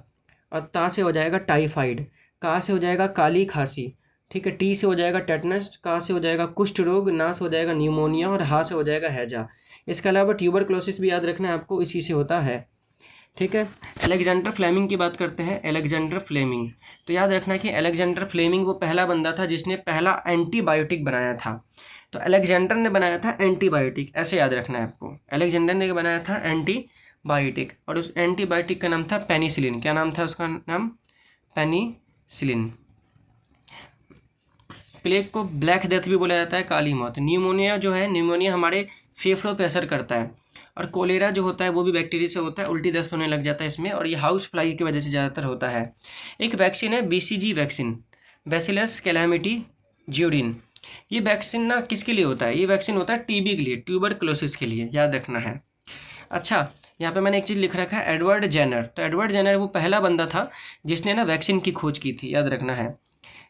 और ता से हो जाएगा टाइफाइड। का से हो जाएगा काली खांसी, ठीक है। टी से हो जाएगा टेटनस, का से हो जाएगा कुष्ठ रोग, ना से हो जाएगा न्यूमोनिया और हा से हो जाएगा हैजा। इसके अलावा ट्यूबरक्लोसिस भी याद रखना है आपको, इसी से होता है, ठीक है। अलेक्जेंडर फ्लेमिंग की बात करते हैं, अलेक्जेंडर फ्लेमिंग। तो याद रखना कि अलेक्जेंडर फ्लेमिंग वो पहला बंदा था जिसने पहला एंटीबायोटिक बनाया था। तो अलेक्जेंडर ने बनाया था एंटीबायोटिक, ऐसे याद रखना है आपको। अलेक्जेंडर ने बनाया था एंटीबायोटिक और उस एंटीबायोटिक का नाम था पेनिसिलिन। क्या नाम था उसका नाम? पेनिसिलिन। प्लेग को ब्लैक डेथ भी बोला जाता है, काली मौत। न्यूमोनिया जो है, न्यूमोनिया हमारे फेफड़ों पे असर करता है। और कोलेरा जो होता है वो भी बैक्टीरिया से होता है, उल्टी दस्त होने लग जाता है इसमें, और ये हाउस फ्लाई की वजह से ज़्यादातर होता है। एक वैक्सीन है BCG वैक्सीन, बैसिलस कैलामिटी ज्यूडिन। ये वैक्सीन ना किसके लिए होता है? ये वैक्सीन होता है TB के लिए, ट्यूबरक्लोसिस के लिए, याद रखना है। अच्छा, यहाँ पे मैंने एक चीज़ लिख रखा है, एडवर्ड जेनर। तो एडवर्ड जेनर वो पहला बंदा था जिसने ना वैक्सीन की खोज की थी, याद रखना है।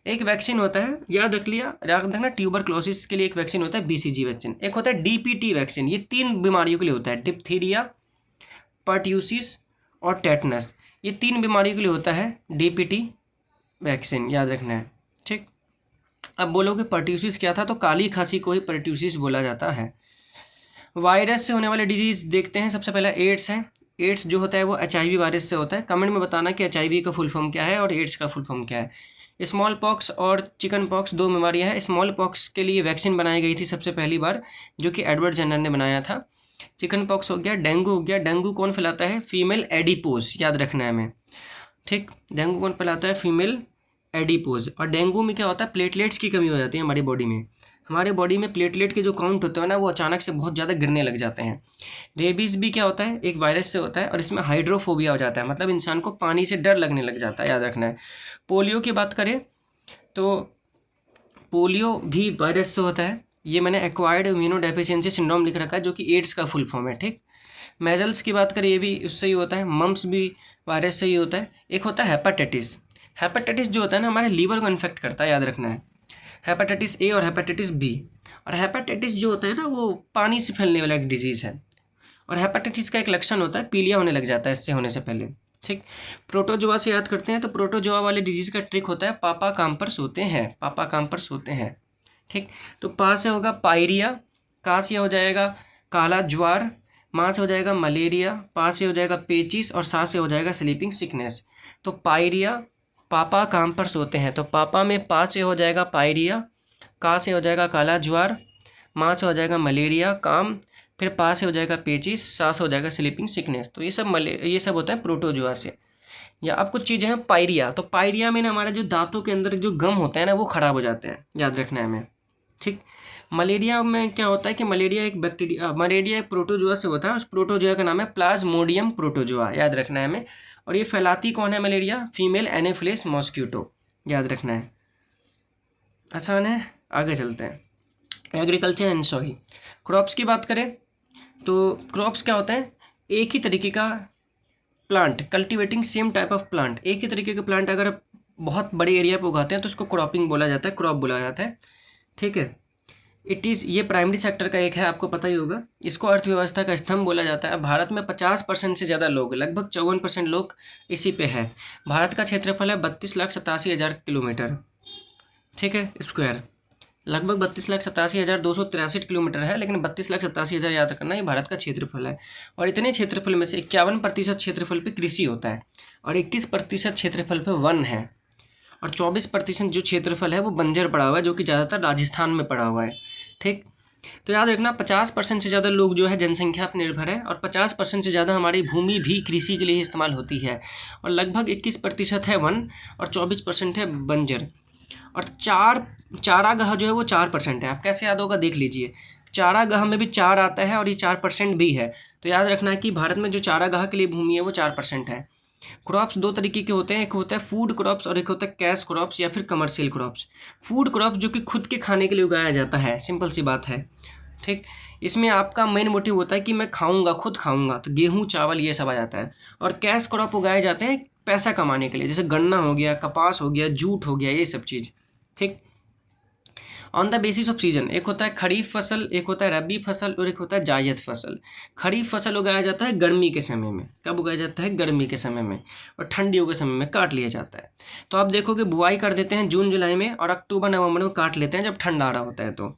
एक वैक्सीन होता है, याद रखना, ट्यूबरक्लोसिस के लिए एक वैक्सीन होता है BCG वैक्सीन। एक होता है DPT वैक्सीन, ये 3 बीमारियों के लिए होता है, डिप्थीरिया, पर्ट्यूसिस और टेटनस। ये 3 बीमारियों के लिए होता है DPT वैक्सीन, याद रखना है, ठीक। अब बोलोगे पर्ट्यूसिस क्या था? तो काली खांसी को ही पर्ट्यूसिस बोला जाता है। वायरस से होने वाले डिजीज़ देखते हैं। सबसे पहला एड्स है। एड्स जो होता है वो HIV वायरस से होता है। कमेंट में बताना कि HIV का फुल फॉर्म क्या है और एड्स का फुल फॉर्म क्या है। स्मॉल पॉक्स और चिकन पॉक्स 2 बीमारियां हैं। स्मॉल पॉक्स के लिए वैक्सीन बनाई गई थी सबसे पहली बार, जो कि एडवर्ड जेनर ने बनाया था। चिकन पॉक्स हो गया, डेंगू हो गया। डेंगू कौन फैलाता है? फीमेल एडिपोज, याद रखना है हमें, ठीक। डेंगू कौन फैलाता है? Female adipose. और डेंगू में क्या होता है? प्लेटलेट्स की कमी हो जाती है हमारी बॉडी में। हमारे बॉडी में प्लेटलेट के जो काउंट होते हैं ना, वो अचानक से बहुत ज़्यादा गिरने लग जाते हैं। रेबीज़ भी क्या होता है? एक वायरस से होता है और इसमें हाइड्रोफोबिया हो जाता है, मतलब इंसान को पानी से डर लगने लग जाता है, याद रखना है। पोलियो की बात करें तो पोलियो भी वायरस से होता है। ये मैंने एक्वायर्ड इम्यूनोडेफिशिएंसी सिंड्रोम लिख रखा है, जो कि एड्स का फुल फॉर्म है, ठीक। मेजल्स की बात करें, ये भी उससे ही होता है। मम्प्स भी वायरस से ही होता है। एक होता है हेपेटाइटिस। हेपेटाइटिस जो होता है ना, हमारे लीवर को इन्फेक्ट करता है, याद रखना है। हेपेटाइटिस A और हेपेटाइटिस B। और हेपेटाइटिस जो होता है ना, वो पानी से फैलने वाला एक डिजीज़ है। और हेपेटाइटिस का एक लक्षण होता है, पीलिया होने लग जाता है इससे होने से पहले, ठीक। प्रोटोजोआ से याद करते हैं तो प्रोटोजोआ वाले डिजीज़ का ट्रिक होता है, पापा काम्पर्स होते हैं, पापा काम्पर्स होते हैं, ठीक। तो पा से होगा पायरिया, का से हो जाएगा काला ज्वार, माँ से हो जाएगा मलेरिया, पा से हो जाएगा पेचिस और सा से हो जाएगा स्लीपिंग सिकनेस। तो पायरिया, पापा काम्पर्स होते हैं। तो पापा में पा से हो जाएगा पायरिया, का से हो जाएगा काला ज्वार, माँ से हो जाएगा मलेरिया काम, फिर पा से हो जाएगा पेचिस, सा से हो जाएगा स्लीपिंग सिकनेस। तो ये सब होता है प्रोटोजोआ से। या अब कुछ चीज़ें हैं पायरिया। तो पायरिया में ना हमारे जो दांतों के अंदर जो गम होता है ना, वो ख़राब हो जाते हैं, याद रखना है हमें, ठीक। मलेरिया में क्या होता है कि मलेरिया एक प्रोटोजोआ से होता है। उस प्रोटोजोआ का नाम है प्लाज्मोडियम प्रोटोजोआ, याद रखना है हमें। और ये फैलाती कौन है मलेरिया? फीमेल एनोफिलिस मॉस्क्यूटो, याद रखना है। आसान है। आगे चलते हैं। एग्रीकल्चर एंड सॉइल, क्रॉप्स की बात करें तो क्रॉप्स क्या होते हैं? एक ही तरीके का plant, cultivating same type of plant. एक ही तरीके के प्लांट अगर आप बहुत बड़े एरिया पे उगाते हैं तो उसको क्रॉपिंग बोला जाता है, क्रॉप बोला जाता है। ठीक है, ये प्राइमरी सेक्टर का एक है, आपको पता ही होगा। इसको अर्थव्यवस्था का स्तंभ बोला जाता है। भारत में 50% से ज़्यादा लोग, लगभग 54% लोग इसी पे है। भारत का क्षेत्रफल है 32,87,000 किलोमीटर, ठीक है, स्क्वायर। लगभग 32,87,263 किलोमीटर है, लेकिन 32,87,000 याद रखना, ये भारत का क्षेत्रफल है। और इतने क्षेत्रफल में से 51% क्षेत्रफल पे कृषि होता है और 21% क्षेत्रफल पे वन है और 24% जो क्षेत्रफल है वो बंजर पड़ा हुआ है, जो कि ज़्यादातर राजस्थान में पड़ा हुआ है। ठीक, तो याद रखना 50% से ज़्यादा लोग जो है जनसंख्या पर निर्भर है और 50% से ज़्यादा हमारी भूमि भी कृषि के लिए ही इस्तेमाल होती है। और लगभग 21% है वन और 24% है बंजर। और चारागाह जो है वो 4% है। आप कैसे याद होगा देख लीजिए, चारागाह में भी 4 आता है और ये 4% भी है। तो याद रखना है कि भारत में जो चारागाह के लिए भूमि है वो 4% है। क्रॉप्स दो तरीके के होते हैं, एक होता है फूड क्रॉप्स और एक होता है कैश क्रॉप्स या फिर कमर्शियल क्रॉप्स। फूड क्रॉप्स जो कि खुद के खाने के लिए उगाया जाता है, सिंपल सी बात है। ठीक, इसमें आपका मेन मोटिव होता है कि मैं खाऊंगा, खुद खाऊंगा, तो गेहूँ चावल ये सब आ जाता है। और कैश क्रॉप उगाए जाते हैं पैसा कमाने के लिए, जैसे गन्ना हो गया, कपास हो गया, जूट हो गया, ये सब चीज़। ठीक, on the basis off season, एक होता है खरीफ फसल, एक होता है रबी फसल और एक होता है जायद फसल। खरीफ फसल उगाया जाता है गर्मी के समय में। कब उगाया जाता है? गर्मी के समय में। और ठंडियों के समय में काट लिया जाता है। तो आप देखोगे बुआई कर देते हैं जून जुलाई में और अक्टूबर नवंबर में काट लेते हैं जब ठंड आ रहा होता है तो।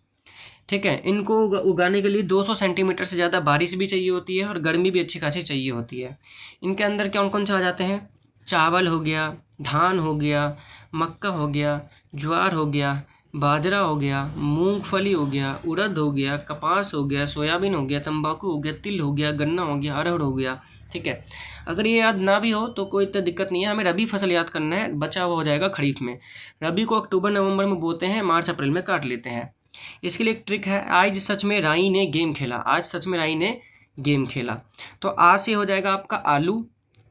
ठीक है, इनको उगाने के लिए 200 सेंटीमीटर से ज़्यादा बारिश भी चाहिए होती है और गर्मी भी अच्छी खासी चाहिए होती है। इनके अंदर कौन कौन से आ जाते हैं? चावल हो गया, धान हो गया, मक्का हो गया, ज्वार हो गया, बाजरा हो गया, मूंगफली हो गया, उड़द हो गया, कपास हो गया, सोयाबीन हो गया, तंबाकू हो गया, तिल हो गया, गन्ना हो गया, अरहर हो गया। ठीक है, अगर ये याद ना भी हो तो कोई इतना दिक्कत नहीं है, हमें रबी फसल याद करना है, बचा हुआ हो जाएगा खरीफ में। रबी को अक्टूबर नवंबर में बोते हैं, मार्च अप्रैल में काट लेते हैं। इसके लिए एक ट्रिक है, आज सच में राई ने गेम खेला, आज सच में राई ने गेम खेला। तो आ से हो जाएगा आपका आलू,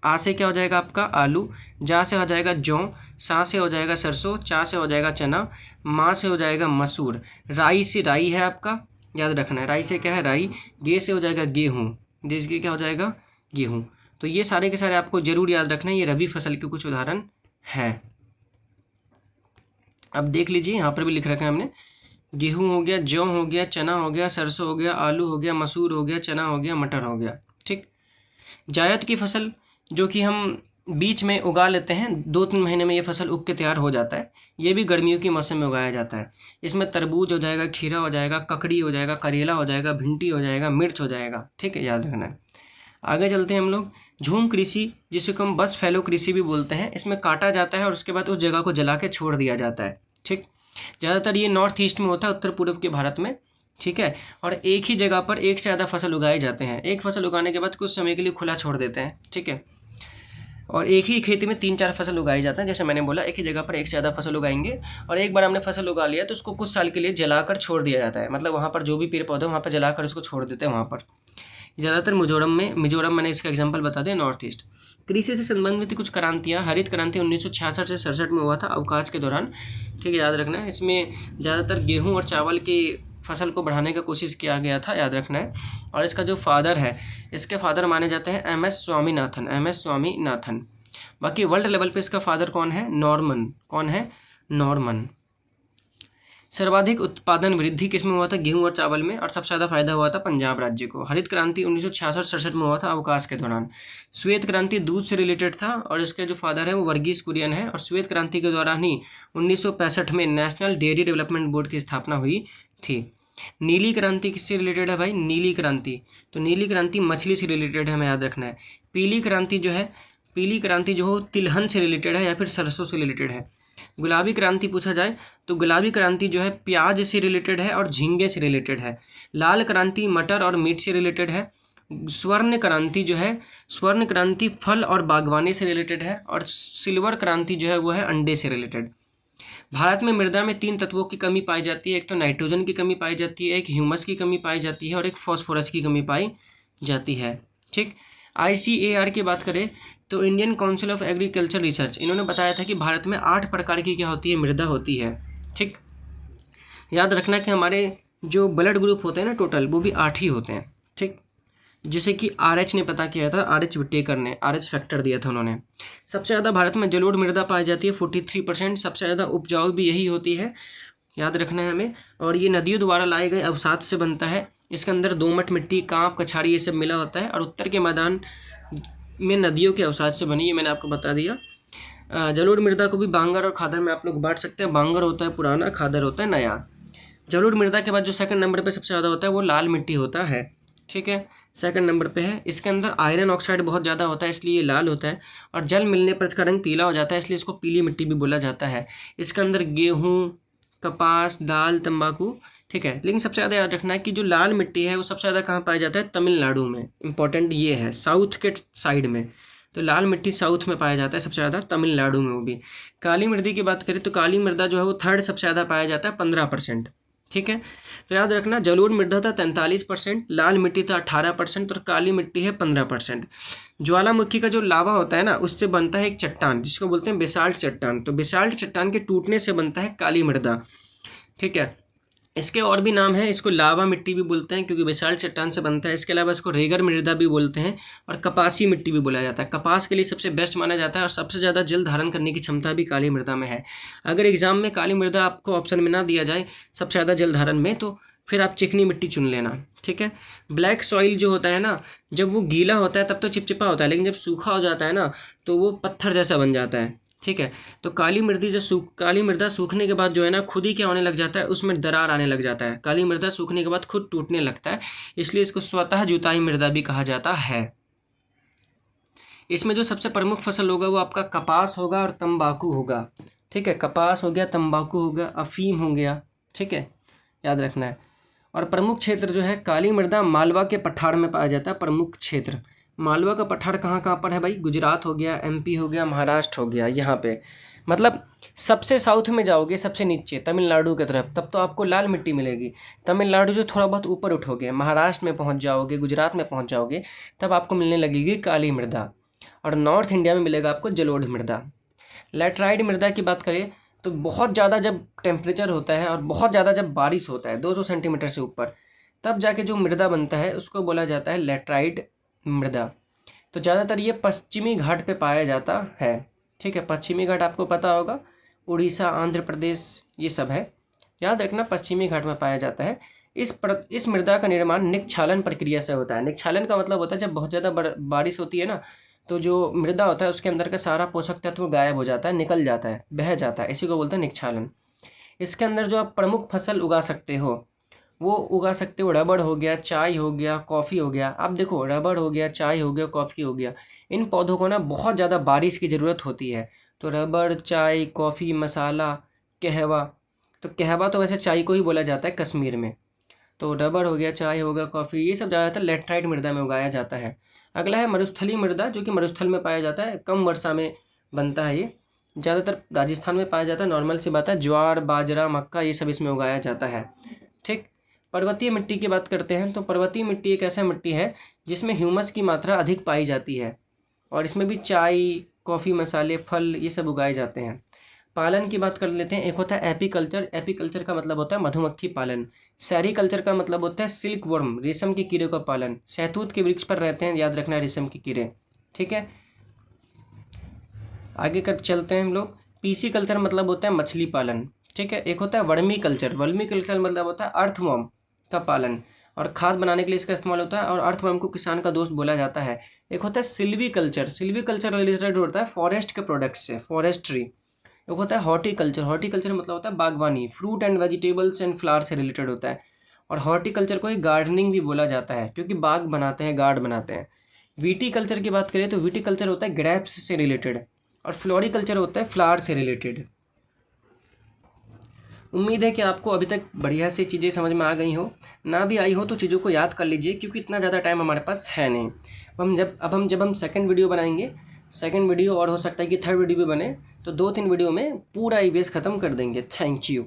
आ से क्या हो जाएगा आपका आलू, जा से हो जाएगा जौ, सा से हो जाएगा सरसों, चा से हो जाएगा चना, माँ से हो जाएगा मसूर, राई से राई है आपका, याद रखना है, राई से क्या है? राई। गे से हो जाएगा गेहूँ, देश के क्या हो जाएगा? गेहूँ। तो ये सारे के सारे आपको जरूर याद रखना है, ये रबी फसल के कुछ उदाहरण हैं। अब देख लीजिए, यहाँ पर भी लिख रखा है हमने, गेहूँ हो गया, जौ हो गया, चना हो गया, सरसों हो गया, आलू हो गया, मसूर हो गया, चना हो गया, मटर हो गया। ठीक, जायद की फसल जो कि हम बीच में उगा लेते हैं, 2-3 महीने में ये फसल उग के तैयार हो जाता है। ये भी गर्मियों के मौसम में उगाया जाता है। इसमें तरबूज हो जाएगा, खीरा हो जाएगा, ककड़ी हो जाएगा, करेला हो जाएगा, भिंडी हो जाएगा, मिर्च हो जाएगा। ठीक है, याद रखना है। आगे चलते हैं हम लोग। झूम कृषि, जिसे हम बस फैलो कृषि भी बोलते हैं, इसमें काटा जाता है और उसके बाद उस जगह को जला के छोड़ दिया जाता है। ठीक, ज़्यादातर ये नॉर्थ ईस्ट में होता है, उत्तर पूर्व के भारत में। ठीक है, और एक ही जगह पर एक से ज़्यादा फसल उगाए जाते हैं। एक फसल उगाने के बाद कुछ समय के लिए खुला छोड़ देते हैं। ठीक है, और एक ही खेती में 3-4 फसल उगाए जाते हैं। जैसे मैंने बोला, एक ही जगह पर एक से ज़्यादा फसल उगाएंगे और एक बार हमने फसल उगा लिया तो उसको कुछ साल के लिए जलाकर छोड़ दिया जाता है। मतलब वहाँ पर जो भी पेड़ पौधे वहाँ पर जलाकर उसको छोड़ देते हैं वहाँ पर। ज़्यादातर मिजोरम मैंने इसका एग्जाम्पल बता दिया, नॉर्थ ईस्ट। कृषि से संबंधित कुछ क्रांतियाँ, हरित क्रांति 1966 से 67 में हुआ था, अवकाश के दौरान। ठीक है, याद रखना है। इसमें ज़्यादातर गेहूँ और चावल की फसल को बढ़ाने का कोशिश किया गया था, याद रखना है। और इसका जो फादर है, इसके फादर माने जाते हैं MS स्वामीनाथन। बाकी वर्ल्ड लेवल पे इसका फादर कौन है? नॉर्मन। कौन है? नॉर्मन। सर्वाधिक उत्पादन वृद्धि किसमें हुआ था? गेहूं और चावल में। और सबसे ज़्यादा फायदा हुआ था पंजाब राज्य को। हरित क्रांति 1966-67 में हुआ था, अवकाश के दौरान। श्वेत क्रांति दूध से रिलेटेड था और इसके जो फादर है वो वर्गीस कुरियन है। और श्वेत क्रांति के दौरान ही 1965 में नेशनल डेयरी डेवलपमेंट बोर्ड की स्थापना हुई थी। नीली क्रांति किससे रिलेटेड है भाई? नीली क्रांति, तो नीली क्रांति मछली से रिलेटेड है, हमें याद रखना है। पीली क्रांति जो हो तिलहन से रिलेटेड है या फिर सरसों से रिलेटेड है। गुलाबी क्रांति पूछा जाए तो गुलाबी क्रांति जो है प्याज से रिलेटेड है और झींगे से रिलेटेड है। लाल क्रांति मटर और मीट से रिलेटेड है। स्वर्ण क्रांति फल और बागवानी से रिलेटेड है। और सिल्वर क्रांति जो है वो है अंडे से रिलेटेड। भारत में मृदा में 3 तत्वों की कमी पाई जाती है। एक तो नाइट्रोजन की कमी पाई जाती है, एक ह्यूमस की कमी पाई जाती है और एक फॉस्फोरस की कमी पाई जाती है। ठीक। ICAR की बात करें तो Indian council of agriculture research, इन्होंने बताया था कि भारत में 8 प्रकार की क्या होती है, मृदा होती है। ठीक। याद रखना कि हमारे जो ब्लड ग्रुप होते हैं ना टोटल, वो भी 8 ही होते हैं। ठीक। जिसे कि RH ने पता किया था, RH विटेकर ने, RH फैक्टर दिया था उन्होंने। सबसे ज़्यादा भारत में जलोढ़ मृदा पाई जाती है 43%, सबसे ज़्यादा उपजाऊ भी यही होती है, याद रखना है हमें। और ये नदियों द्वारा लाए गए अवसाद से बनता है। इसके अंदर दोमट मिट्टी, कांप, कछाड़ी ये सब मिला होता है। और उत्तर के मैदान में नदियों के अवसाद से बनी, ये मैंने आपको बता दिया। जलोढ़ मृदा को भी बांगर और खादर में आप लोग बांट सकते हैं। बांगर होता है पुराना, खादर होता है नया। जलोढ़ मृदा के बाद जो सेकंड नंबर पे सबसे ज़्यादा होता है वो लाल मिट्टी होता है। ठीक है, सेकंड नंबर पे है। इसके अंदर आयरन ऑक्साइड बहुत ज़्यादा होता है, इसलिए ये लाल होता है। और जल मिलने पर इसका रंग पीला हो जाता है, इसलिए इसको पीली मिट्टी भी बोला जाता है। इसके अंदर गेहूँ, कपास, दाल, तंबाकू। ठीक है, लेकिन सबसे ज़्यादा याद रखना है कि जो लाल मिट्टी है वो सबसे ज़्यादा कहाँ पाया जाता है, तमिलनाडु में। इंपॉर्टेंट ये है, साउथ के साइड में। तो लाल मिट्टी साउथ में पाया जाता है सबसे ज़्यादा, तमिलनाडु में वो भी। काली मृदा की बात करें तो काली मृदा जो है वो थर्ड सबसे ज़्यादा पाया जाता है, 15%। ठीक है, तो याद रखना जलोढ़ मृदा था 43%, लाल मिट्टी था 18% और काली मिट्टी है 15%। ज्वालामुखी का जो लावा होता है ना, उससे बनता है एक चट्टान जिसको बोलते हैं बेसाल्ट चट्टान। तो बेसाल्ट चट्टान के टूटने से बनता है काली मृदा। ठीक है, इसके और भी नाम है, इसको लावा मिट्टी भी बोलते हैं क्योंकि बेसाल्ट चट्टान से बनता है। इसके अलावा इसको रेगर मृदा भी बोलते हैं और कपासी मिट्टी भी बोला जाता है। कपास के लिए सबसे बेस्ट माना जाता है और सबसे ज़्यादा जल धारण करने की क्षमता भी काली मृदा में है। अगर एग्जाम में काली मृदा आपको ऑप्शन में ना दिया जाए सबसे ज़्यादा जल धारण में, तो फिर आप चिकनी मिट्टी चुन लेना। ठीक है, ब्लैक सॉइल जो होता है ना, जब वो गीला होता है तब तो चिपचिपा होता है, लेकिन जब सूखा हो जाता है ना तो वो पत्थर जैसा बन जाता है। ठीक है, तो काली मृदा सूखने के बाद जो है ना खुद ही क्या होने लग जाता है, उसमें दरार आने लग जाता है। काली मृदा सूखने के बाद खुद टूटने लगता है, इसलिए इसको स्वतः जुताई मृदा भी कहा जाता है। इसमें जो सबसे प्रमुख फसल होगा वो आपका कपास होगा और तंबाकू होगा। ठीक है, कपास हो गया, तंबाकू हो गया, अफीम हो गया। ठीक है, याद रखना है। और प्रमुख क्षेत्र जो है काली मृदा मालवा के पठार में पाया जाता है। प्रमुख क्षेत्र मालवा का पठार कहाँ कहाँ पर है भाई, गुजरात हो गया, MP हो गया, महाराष्ट्र हो गया, यहाँ पे। मतलब सबसे साउथ में जाओगे, सबसे नीचे तमिलनाडु की तरफ, तब तो आपको लाल मिट्टी मिलेगी। तमिलनाडु जो थोड़ा बहुत ऊपर उठोगे, महाराष्ट्र में पहुँच जाओगे, गुजरात में पहुँच जाओगे, तब आपको मिलने लगेगी काली मृदा। और नॉर्थ इंडिया में मिलेगा आपको जलोढ़ मृदा। लैटराइट मृदा की बात करें तो बहुत ज़्यादा जब टेम्परेचर होता है और बहुत ज़्यादा जब बारिश होता है 200 सेंटीमीटर से ऊपर, तब जाके जो मृदा बनता है उसको बोला जाता है लैटराइट मृदा। तो ज़्यादातर ये पश्चिमी घाट पे पाया जाता है। ठीक है, पश्चिमी घाट आपको पता होगा, उड़ीसा, आंध्र प्रदेश, ये सब है। याद रखना पश्चिमी घाट में पाया जाता है। इस मृदा का निर्माण निक्षालन प्रक्रिया से होता है। निक्षालन का मतलब होता है जब बहुत ज़्यादा बारिश होती है ना, तो जो मृदा होता है उसके अंदर का सारा पोषक तत्व गायब हो जाता है, निकल जाता है, बह जाता है, इसी को बोलते हैं निक्षालन। इसके अंदर जो आप प्रमुख फसल उगा सकते हो वो उगा सकते हो, रबड़ हो गया, चाय हो गया, कॉफ़ी हो गया। आप देखो रबड़ हो गया, चाय हो गया, कॉफ़ी हो गया, इन पौधों को ना बहुत ज़्यादा बारिश की ज़रूरत होती है। तो रबड़, चाय, कॉफ़ी, मसाला, कहवा। तो कहवा तो वैसे चाय को ही बोला जाता है कश्मीर में। तो रबड़ हो गया, चाय हो गया, कॉफ़ी, ये सब ज़्यादातर लैटराइट मृदा में उगाया जाता है। अगला है मरुस्थलीय मृदा, जो कि मरुस्थल में पाया जाता है, कम वर्षा में बनता है। ये ज़्यादातर राजस्थान में पाया जाता है। नॉर्मल सी बात है, ज्वार, बाजरा, मक्का ये सब इसमें उगाया जाता है। ठीक। पर्वतीय मिट्टी की बात करते हैं तो पर्वतीय मिट्टी एक ऐसा मिट्टी है जिसमें ह्यूमस की मात्रा अधिक पाई जाती है और इसमें भी चाय, कॉफ़ी, मसाले, फल ये सब उगाए जाते हैं। पालन की बात कर लेते हैं। एक होता है एपीकल्चर। एपीकल्चर का मतलब होता है मधुमक्खी पालन। सेरीकल्चर का मतलब होता है सिल्क वर्म, रेशम के कीड़े का पालन। शहतूत के वृक्ष पर रहते हैं, याद रखना, रेशम के कीड़े। ठीक है, आगे कर चलते हैं हम लोग। पीसी कल्चर मतलब होता है मछली पालन। ठीक है, एक होता है वर्मी कल्चर। वर्मी कल्चर मतलब होता है अर्थवर्म का पालन और खाद बनाने के लिए इसका इस्तेमाल होता है और अर्थवर्म को किसान का दोस्त बोला जाता है। एक होता है Silvi culture. Silvi culture related होता है फॉरेस्ट के प्रोडक्ट्स से, फॉरेस्ट्री। एक होता है हॉर्टिकल्चर। हॉर्टिकल्चर मतलब होता है बागवानी, fruit and vegetables and flower से रिलेटेड होता है। और हॉर्टिकल्चर को ही गार्डनिंग भी बोला जाता है क्योंकि बाग बनाते हैं, गार्ड बनाते हैं। विटीकल्चर की बात करें तो विटीकल्चर होता है ग्रेप्स से रिलेटेड और फ्लोरिकल्चर होता है फ्लावर से रिलेटेड। उम्मीद है कि आपको अभी तक बढ़िया से चीज़ें समझ में आ गई हो। ना भी आई हो तो चीज़ों को याद कर लीजिए क्योंकि इतना ज़्यादा टाइम हमारे पास है नहीं। अब हम जब सेकंड वीडियो बनाएंगे सेकंड वीडियो और हो सकता है कि थर्ड वीडियो भी बने, तो 2-3 वीडियो में पूरा ईवीएस ख़त्म कर देंगे। Thank you.